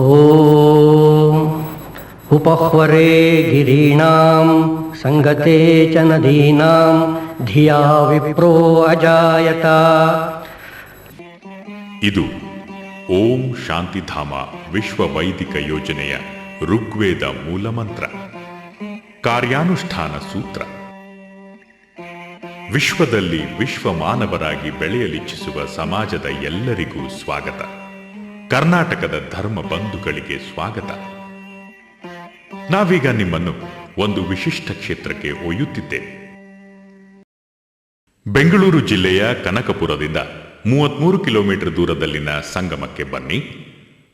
ಓಂ ಉಪಹ್ವರೇ ಗಿರೀಣಾಂ ಸಂಗತೆ ಚ ನದೀನಾಂ ಧಿಯಾ ವಿಪ್ರೋ ಅಜಾಯತ. ಇದು ಓಂ ಶಾಂತಿಧಾಮ ವಿಶ್ವ ವೈದಿಕ ಯೋಜನೆಯ ಋಗ್ವೇದ ಮೂಲಮಂತ್ರ. ಕಾರ್ಯಾನುಷ್ಠಾನ ಸೂತ್ರ. ವಿಶ್ವದಲ್ಲಿ ವಿಶ್ವ ಮಾನವರಾಗಿ ಬೆಳೆಯಲಿಚ್ಛಿಸುವ ಸಮಾಜದ ಎಲ್ಲರಿಗೂ ಸ್ವಾಗತ. ಕರ್ನಾಟಕದ ಧರ್ಮ ಬಂಧುಗಳಿಗೆ ಸ್ವಾಗತ. ನಾವೀಗ ನಿಮ್ಮನ್ನು ಒಂದು ವಿಶಿಷ್ಟ ಕ್ಷೇತ್ರಕ್ಕೆ ಒಯ್ಯುತ್ತಿದ್ದೇವೆ. ಬೆಂಗಳೂರು ಜಿಲ್ಲೆಯ ಕನಕಪುರದಿಂದ 33 ಕಿಲೋಮೀಟರ್ ದೂರದಲ್ಲಿನ ಸಂಗಮಕ್ಕೆ ಬನ್ನಿ.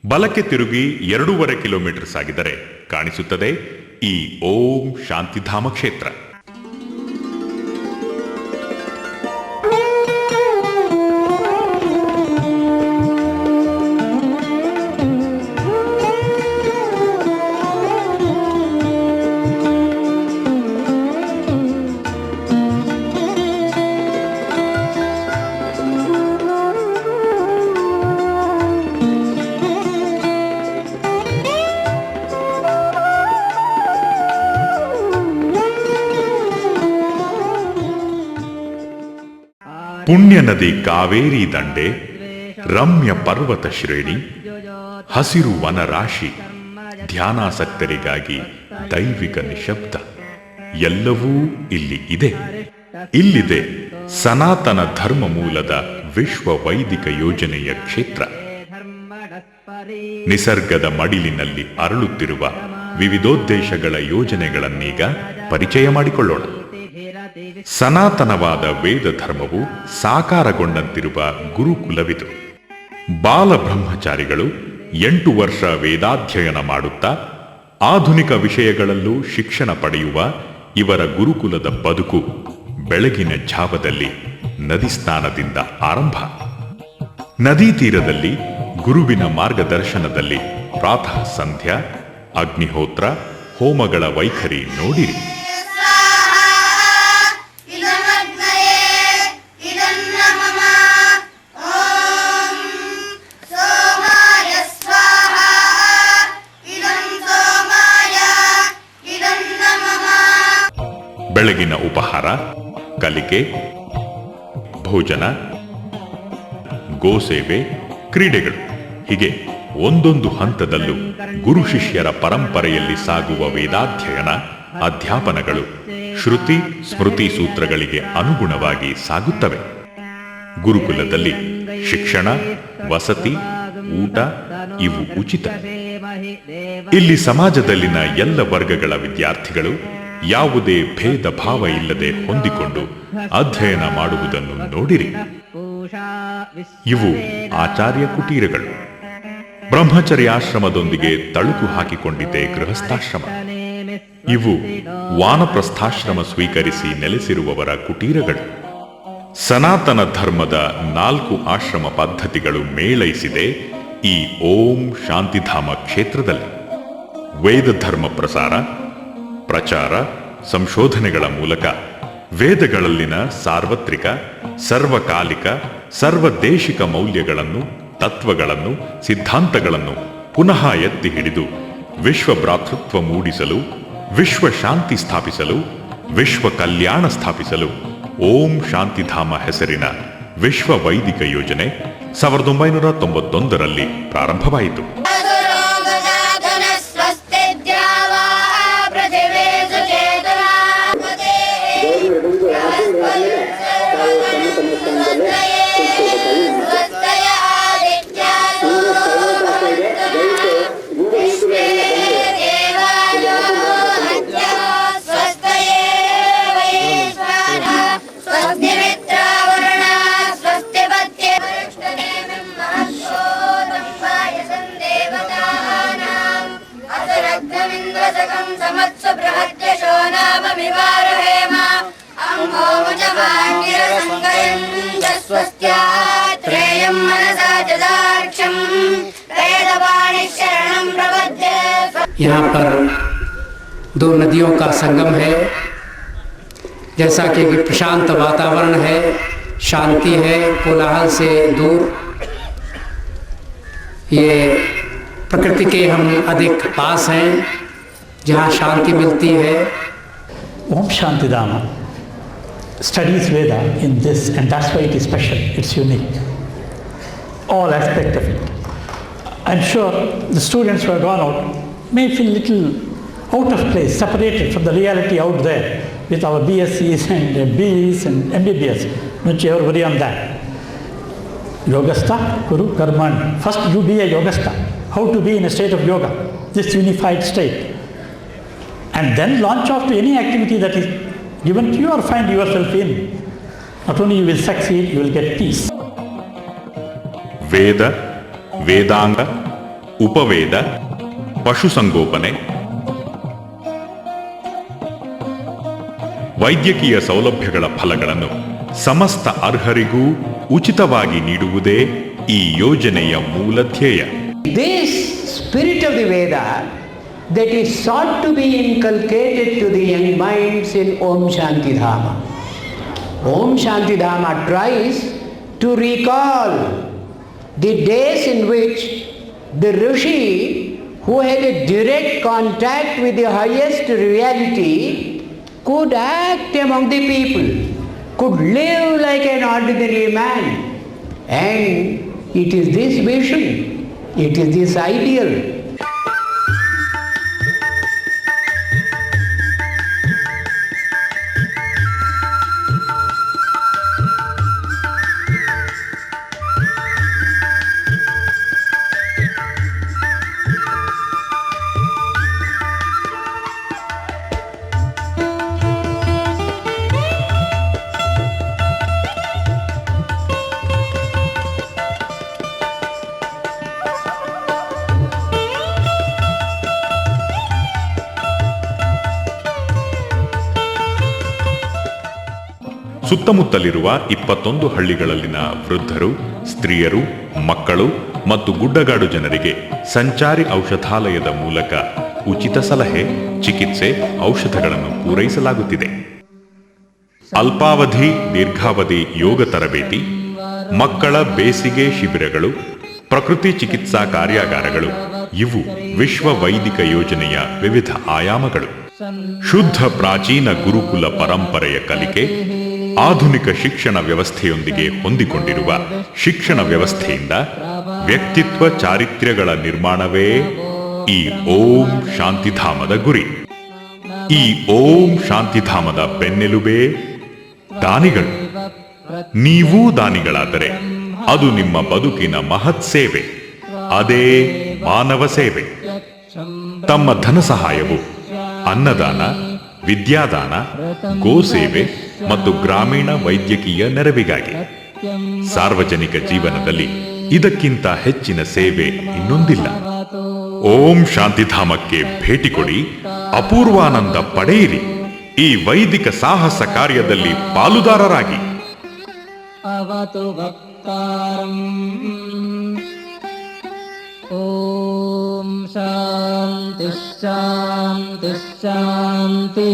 ಬಲಕ್ಕೆ ತಿರುಗಿ 2.5 ಕಿಲೋಮೀಟರ್ ಸಾಗಿದರೆ ಕಾಣಿಸುತ್ತದೆ ಈ ಓಂ ಶಾಂತಿಧಾಮ ಕ್ಷೇತ್ರ. ಪುಣ್ಯ ನದಿ ಕಾವೇರಿ ದಂಡೆ, ರಮ್ಯ ಪರ್ವತ ಶ್ರೇಣಿ, ಹಸಿರು ವನರಾಶಿ, ಧ್ಯಾನಾಸಕ್ತರಿಗಾಗಿ ದೈವಿಕ ನಿಶಬ್ದ ಎಲ್ಲವೂ ಇಲ್ಲಿ ಇದೆ. ಇಲ್ಲಿದೆ ಸನಾತನ ಧರ್ಮ ಮೂಲದ ವಿಶ್ವ ವೈದಿಕ ಯೋಜನೆಯ ಕ್ಷೇತ್ರ. ನಿಸರ್ಗದ ಮಡಿಲಿನಲ್ಲಿ ಅರಳುತ್ತಿರುವ ವಿವಿಧೋದ್ದೇಶಗಳ ಯೋಜನೆಗಳನ್ನೀಗ ಪರಿಚಯ ಮಾಡಿಕೊಳ್ಳೋಣ. ಸನಾತನವಾದ ವೇದ ಧರ್ಮವು ಸಾಕಾರಗೊಂಡಂತಿರುವ ಗುರುಕುಲವಿದು. ಬಾಲ ಬ್ರಹ್ಮಚಾರಿಗಳು 8 ವರ್ಷ ವೇದಾಧ್ಯಯನ ಮಾಡುತ್ತಾ ಆಧುನಿಕ ವಿಷಯಗಳಲ್ಲೂ ಶಿಕ್ಷಣ ಪಡೆಯುವ ಇವರ ಗುರುಕುಲದ ಬದುಕು ಬೆಳಗಿನ ಜಾವದಲ್ಲಿ ನದಿ ಸ್ನಾನದಿಂದ ಆರಂಭ. ನದಿ ತೀರದಲ್ಲಿ ಗುರುವಿನ ಮಾರ್ಗದರ್ಶನದಲ್ಲಿ ಪ್ರಾತಃ ಸಂಧ್ಯಾ, ಅಗ್ನಿಹೋತ್ರ, ಹೋಮಗಳ ವೈಖರಿ ನೋಡಿರಿ. ಬೆಳಗಿನ ಉಪಹಾರ, ಕಲಿಕೆ, ಭೋಜನ, ಗೋಸೇವೆ, ಕ್ರೀಡೆಗಳು ಹೀಗೆ ಒಂದೊಂದು ಹಂತದಲ್ಲೂ ಗುರು ಶಿಷ್ಯರ ಪರಂಪರೆಯಲ್ಲಿ ಸಾಗುವ ವೇದಾಧ್ಯಯನ, ಅಧ್ಯಾಪನಗಳು ಶ್ರುತಿ ಸ್ಮೃತಿ ಸೂತ್ರಗಳಿಗೆ ಅನುಗುಣವಾಗಿ ಸಾಗುತ್ತವೆ. ಗುರುಕುಲದಲ್ಲಿ ಶಿಕ್ಷಣ, ವಸತಿ, ಊಟ ಇವು ಉಚಿತ. ಇಲ್ಲಿ ಸಮಾಜದಲ್ಲಿನ ಎಲ್ಲ ವರ್ಗಗಳ ವಿದ್ಯಾರ್ಥಿಗಳು ಯಾವುದೇ ಭೇದ ಭಾವ ಇಲ್ಲದೆ ಹೊಂದಿಕೊಂಡು ಅಧ್ಯಯನ ಮಾಡುವುದನ್ನು ನೋಡಿರಿ. ಇವು ಆಚಾರ್ಯ ಕುಟೀರಗಳು. ಬ್ರಹ್ಮಚರ್ಯಾಶ್ರಮದೊಂದಿಗೆ ತಳುಕು ಹಾಕಿಕೊಂಡಿದೆ ಗೃಹಸ್ಥಾಶ್ರಮ. ಇವು ವಾನಪ್ರಸ್ಥಾಶ್ರಮ ಸ್ವೀಕರಿಸಿ ನೆಲೆಸಿರುವವರ ಕುಟೀರಗಳು. ಸನಾತನ ಧರ್ಮದ 4 ಆಶ್ರಮ ಪದ್ಧತಿಗಳು ಮೇಳೈಸಿದೆ ಈ ಓಂ ಶಾಂತಿಧಾಮ ಕ್ಷೇತ್ರದಲ್ಲಿ. ವೇದ ಧರ್ಮ ಪ್ರಚಾರ, ಸಂಶೋಧನೆಗಳ ಮೂಲಕ ವೇದಗಳಲ್ಲಿನ ಸಾರ್ವತ್ರಿಕ, ಸರ್ವಕಾಲಿಕ, ಸರ್ವದೇಶಿಕ ಮೌಲ್ಯಗಳನ್ನು, ತತ್ವಗಳನ್ನು, ಸಿದ್ಧಾಂತಗಳನ್ನು ಪುನಃ ಎತ್ತಿ ಹಿಡಿದು ವಿಶ್ವ ಭ್ರಾತೃತ್ವ ಮೂಡಿಸಲು, ವಿಶ್ವ ಶಾಂತಿ ಸ್ಥಾಪಿಸಲು, ವಿಶ್ವ ಕಲ್ಯಾಣ ಸ್ಥಾಪಿಸಲು ಓಂ ಶಾಂತಿಧಾಮ ಹೆಸರಿನ ವಿಶ್ವ ವೈದಿಕ ಯೋಜನೆ 1991ರಲ್ಲಿ ಪ್ರಾರಂಭವಾಯಿತು. यहाँ पर 2 नदियों का संगम है। जैसा कि प्रशांत वातावरण है, शांति है, कोलाहल से दूर। ये प्रकृति के हम अधिक पास हैं, जहाँ शांति मिलती है। Om Shantidhama studies Veda in this, and that's why it is special, it's unique. All aspects of it. I'm sure the students who have gone out may feel little out of place, separated from the reality out there with our BScs and BEs and MBBS. Don't you ever worry on that. Yogastha, Kuru, Karman. First you be a Yogastha. How to be in a state of yoga, this unified state. And then launch off to any activity that is given to you or find yourself in. Not only you will succeed, you will get peace. ವೇದ, ವೇದಾಂಗ, ಉಪವೇದ, ಪಶುಸಂಗೋಪನೆ, ವೈದ್ಯಕೀಯ ಸೌಲಭ್ಯಗಳ ಫಲಗಳನ್ನು ಸಮಸ್ತ ಅರ್ಹರಿಗೂ ಉಚಿತವಾಗಿ ನೀಡುವುದೇ ಈ ಯೋಜನೆಯ ಮೂಲ ಧ್ಯೇಯ. This spirit of the Veda that is sought to be inculcated to the young minds in Om Shantidhama. Om Shantidhama tries to recall the days in which the Rishi, who had a direct contact with the highest reality, could act among the people, could live like an ordinary man. And it is this vision, it is this ideal. ಸುತ್ತಮುತ್ತಲಿರುವ 21 ಹಳ್ಳಿಗಳಲ್ಲಿನ ವೃದ್ಧರು, ಸ್ತ್ರೀಯರು, ಮಕ್ಕಳು ಮತ್ತು ಗುಡ್ಡಗಾಡು ಜನರಿಗೆ ಸಂಚಾರಿ ಔಷಧಾಲಯದ ಮೂಲಕ ಉಚಿತ ಸಲಹೆ, ಚಿಕಿತ್ಸೆ, ಔಷಧಗಳನ್ನು ಪೂರೈಸಲಾಗುತ್ತಿದೆ. ಅಲ್ಪಾವಧಿ, ದೀರ್ಘಾವಧಿ ಯೋಗ ತರಬೇತಿ, ಮಕ್ಕಳ ಬೇಸಿಗೆ ಶಿಬಿರಗಳು, ಪ್ರಕೃತಿ ಚಿಕಿತ್ಸಾ ಕಾರ್ಯಾಗಾರಗಳು ಇವು ವಿಶ್ವ ವೈದಿಕ ಯೋಜನೆಯ ವಿವಿಧ ಆಯಾಮಗಳು. ಶುದ್ಧ ಪ್ರಾಚೀನ ಗುರುಕುಲ ಪರಂಪರೆಯ ಕಲಿಕೆ, ಆಧುನಿಕ ಶಿಕ್ಷಣ ವ್ಯವಸ್ಥೆಯೊಂದಿಗೆ ಹೊಂದಿಕೊಂಡಿರುವ ಶಿಕ್ಷಣ ವ್ಯವಸ್ಥೆಯಿಂದ ವ್ಯಕ್ತಿತ್ವ ಚಾರಿತ್ರ್ಯಗಳ ನಿರ್ಮಾಣವೇ ಈ ಓಂ ಶಾಂತಿಧಾಮದ ಗುರಿ. ಈ ಓಂ ಶಾಂತಿಧಾಮದ ಬೆನ್ನೆಲುಬೇ ದಾನಿಗಳು. ನೀವೂ ದಾನಿಗಳಾದರೆ ಅದು ನಿಮ್ಮ ಬದುಕಿನ ಮಹತ್ ಸೇವೆ, ಅದೇ ಮಾನವ ಸೇವೆ. ತಮ್ಮ ಧನ ಸಹಾಯವು ಅನ್ನದಾನ, ವಿದ್ಯಾದಾನ, ಗೋಸೇವೆ ಮತ್ತು ಗ್ರಾಮೀಣ ವೈದ್ಯಕೀಯ ನೆರವಿಗಾಗಿ. ಸಾರ್ವಜನಿಕ ಜೀವನದಲ್ಲಿ ಇದಕ್ಕಿಂತ ಹೆಚ್ಚಿನ ಸೇವೆ ಇನ್ನೊಂದಿಲ್ಲ. ಓಂ ಶಾಂತಿಧಾಮಕ್ಕೆ ಭೇಟಿ ಕೊಡಿ, ಅಪೂರ್ವಾನಂದ ಪಡೆಯಿರಿ, ಈ ವೈದಿಕ ಸಾಹಸ ಕಾರ್ಯದಲ್ಲಿ ಪಾಲುದಾರರಾಗಿ. ಓಂ ಶಾಂತಿ ಶಾಂತಿ ಶಾಂತಿ.